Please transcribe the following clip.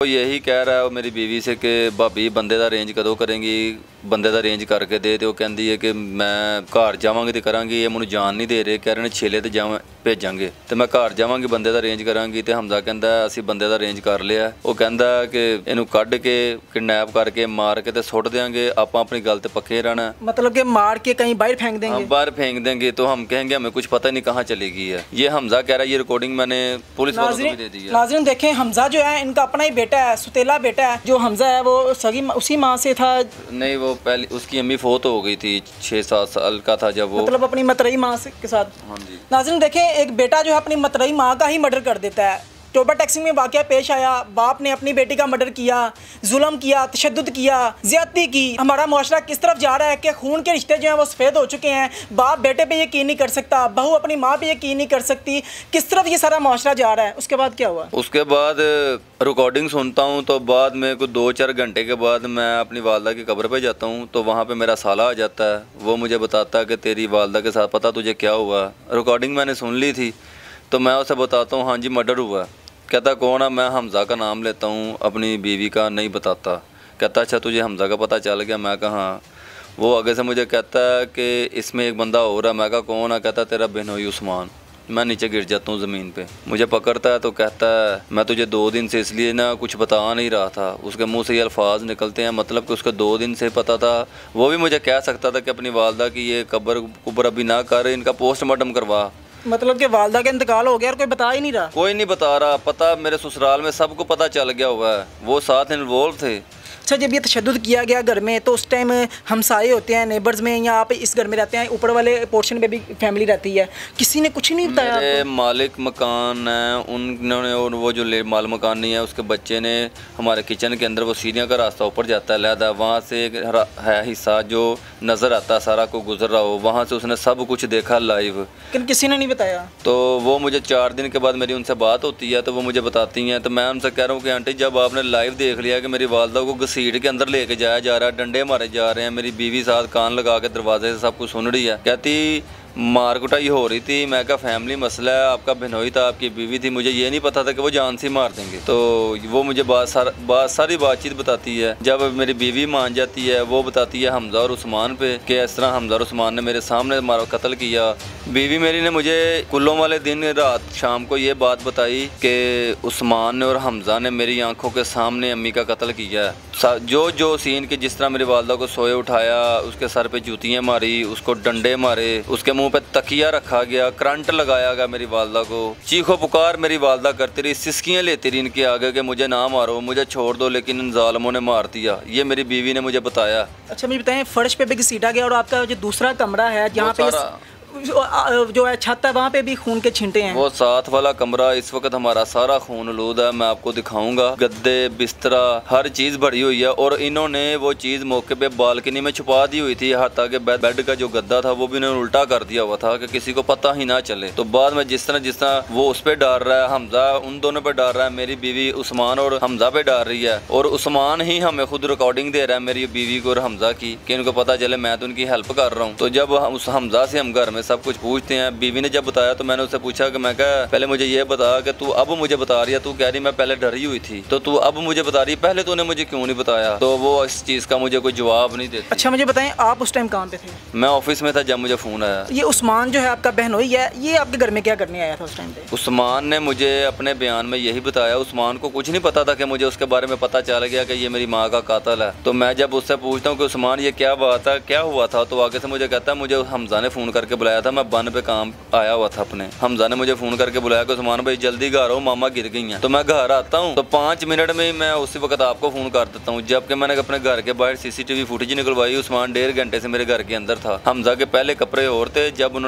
वो यही कह रहा है मेरी बीवी से कि भाभी बंदे दा अरेंज कदों करेंगी, बंदे दा अरेंज करके दे। तो कहती है कि मैं घर जावांगी तो करांगी, ये मैनू जान नहीं दे रहे, कह रहे ने छेले तो जाव भेजांगे तो मैं घर जावांगी बंदे दा अरेंज करांगी। तो हमजा कहता असी बंदे दा अरेंज कर लिया। वो कहता कि इनू कढ़ के किडनैप करके मार के तो सुट देंगे, आप अपनी गल ते पक्के रहना। मतलब कि मार के कहीं बाहर फेंक देंगे? हम बाहर फेंक देंगे तो हम कहेंगे हमें कुछ पता नहीं कहाँ चली गई है। ये हमजा कह रहा है, ये रिकॉर्डिंग मैंने पुलिस वालों को भी दे दी है। नाज़रीन देखें, हमजा जो है इनका अपना ही बेटा है, सुतेला बेटा है। जो हमजा है वो सगी उसी माँ से था? नहीं, वो पहले उसकी अम्मी फोत हो गई थी, 6-7 साल का था जब वो, मतलब अपनी मतरई माँ के साथ। हाँ जी। नाज़रीन देखें, एक बेटा जो है अपनी मतरई माँ का ही मर्डर कर देता है। टोबा टैक्सी में वाक़या पेश आया, बाप ने अपनी बेटी का मर्डर किया, जुल्म किया, तशद्दुद किया, ज़्यादती की। हमारा मुआशरा किस तरफ जा रहा है कि खून के रिश्ते जो हैं वो सफ़ेद हो चुके हैं। बाप बेटे पे यकीन नहीं कर सकता, बहू अपनी माँ पे यकीन नहीं कर सकती। किस तरफ ये सारा मुआशरा जा रहा है? उसके बाद क्या हुआ? उसके बाद रिकॉर्डिंग सुनता हूँ तो बाद में कुछ 2-4 घंटे के बाद मैं अपनी वालदा की कब्र पे जाता हूँ तो वहाँ पे मेरा साला आ जाता है। वो मुझे बताता है कि तेरी वालदा के साथ पता तुझे क्या हुआ। रिकॉर्डिंग मैंने सुन ली थी तो मैं उसे बताता हूँ हाँ जी मर्डर हुआ। कहता कौन है? मैं हमजा का नाम लेता हूँ, अपनी बीवी का नहीं बताता। कहता अच्छा तुझे हमजा का पता चल गया? मैं कहा हाँ। वो आगे से मुझे कहता है कि इसमें एक बंदा हो रहा है। मैं कहा कौन है? कहता तेरा बिनोई उस्मान। मैं नीचे गिर जाता हूँ ज़मीन पे। मुझे पकड़ता है तो कहता है मैं तुझे 2 दिन से इसलिए ना कुछ बता नहीं रहा था। उसके मुंह से ये अल्फाज निकलते हैं, मतलब कि उसको 2 दिन से पता था। वो भी मुझे कह सकता था कि अपनी वालदा की ये कब्र अभी ना कर, इनका पोस्टमार्टम करवा। मतलब कि वालदा का इंतकाल हो गया और कोई बता ही नहीं रहा? कोई नहीं बता रहा। पता मेरे ससुराल में सबको पता चल गया हुआ है, वो साथ इन्वॉल्व थे। अच्छा, जब ये तशद्दुद किया गया घर में तो उस टाइम हमसाए होते हैं नेबर्स में, या आप इस घर में रहते हैं, ऊपर वाले पोर्शन पे भी फैमिली रहती है, किसी ने कुछ नहीं बताया? मेरे मालिक मकान है उन्होंने, और वो जो माल मकान नहीं है उसके बच्चे ने हमारे किचन के अंदर वो सीढ़ियाँ का रास्ता ऊपर जाता है लहदा, वहाँ से एक है हिस्सा जो नज़र आता है सारा को गुजर रहा हो, वहाँ से उसने सब कुछ देखा लाइव। लेकिन किसी ने नहीं बताया? तो वो मुझे 4 दिन के बाद मेरी उनसे बात होती है तो वो मुझे बताती हैं। तो मैं उनसे कह रहा हूँ कि आंटी जब आपने लाइव देख लिया कि मेरी वालदा को घसीट के अंदर लेके जाया जा रहा है, डंडे मारे जा रहे हैं, मेरी बीवी साथ कान लगा के दरवाजे से सब कुछ सुन रही है, कहती मार कुटाई हो रही थी। मैं क्या फैमिली मसला है, आपका बिनोई था, आपकी बीवी थी, मुझे ये नहीं पता था कि वो जान से मार देंगे। तो वो मुझे सारी बातचीत बताती है। जब मेरी बीवी मान जाती है वो बताती है हमजा और उस्मान पे कि इस तरह हमजा और उस्मान ने मेरे सामने मारा कत्ल किया। बीवी मेरी ने मुझे कुल्लों वाले दिन रात शाम को ये बात बताई कि उस्मान ने और हमजा ने मेरी आंखों के सामने अम्मी का कत्ल किया है। जो सीन के जिस तरह मेरी वालदा को सोए उठाया, उसके सर पे जूतियाँ मारी, उसको डंडे मारे, उसके मुंह पे तकिया रखा गया, करंट लगाया गया मेरी वालदा को, चीखो पुकार मेरी वालदा करती रही, सिसकियाँ लेती रही इनके आगे कि मुझे ना मारो, मुझे छोड़ दो, लेकिन इन जालिमों ने मार दिया। ये मेरी बीवी ने मुझे बताया। अच्छा मुझे बताएं, फर्श पे भी घसीटा गया और आपका जो दूसरा कमरा है जहाँ पे जो है छत है वहाँ पे भी खून के छींटे हैं? वो साथ वाला कमरा इस वक्त हमारा सारा खून आलूद है। मैं आपको दिखाऊंगा, गद्दे बिस्तरा हर चीज़ भरी हुई है। और इन्होंने वो चीज़ मौके पे बालकनी में छुपा दी हुई थी, हाथा के बेड का जो गद्दा था वो भी इन्होंने उल्टा कर दिया हुआ था कि किसी को पता ही ना चले। तो बाद में जिस तरह वो उस पर डाल रहा है, हमजा उन दोनों पे डाल रहा है, मेरी बीवी उस्मान और हमजा पे डाल रही है, और उस्मान ही हमें खुद रिकॉर्डिंग दे रहा है मेरी बीवी को और हमजा की कि इनको पता चले मैं तो उनकी हेल्प कर रहा हूँ। तो जब उस हमजा से हम घर में सब कुछ पूछते हैं, बीवी ने जब बताया तो मैंने उससे पूछा कि मैं क्या पहले मुझे ये बता कि तू अब मुझे बता रही है, तू कह रही मैं पहले डरी हुई थी, तो तू अब मुझे बता रही, पहले तूने मुझे क्यों नहीं बताया? तो वो इस चीज़ का मुझे कोई जवाब नहीं देती। अच्छा मुझे बताएं, आप उस टाइम कहाँ पे थे? मैं ऑफिस में था जब मुझे फ़ोन आया। ये उस्मान जो है आपका बहनोई है, ये आपके घर में क्या करने आया था उस टाइम पे? उस्मान ने मुझे अपने बयान में यही बताया, उस्मान को कुछ नहीं पता था कि मुझे उसके बारे में पता चल गया कि ये मेरी माँ का कातिल है। तो मैं जब उससे पूछता हूँ कि उस्मान ये क्या बात है, क्या हुआ था, तो आगे से मुझे कहता है मुझे हमजा ने फ़ोन करके बुलाया था, मैं बन पे काम आया हुआ था अपने। हमजा ने मुझे फ़ोन करके बुलाया कि उस्मान भाई जल्दी घर आओ, मामा गिर गई हैं। तो मैं घर आता हूँ तो 5 मिनट में ही मैं उसी वक्त आपको फ़ोन कर देता हूँ। जबकि मैंने अपने घर के बाहर CCTV फुटेज निकलवाई, उस्मान 1.5 घंटे से मेरे घर के अंदर था। हमजा के पहले कपड़े और थे, जब उन्होंने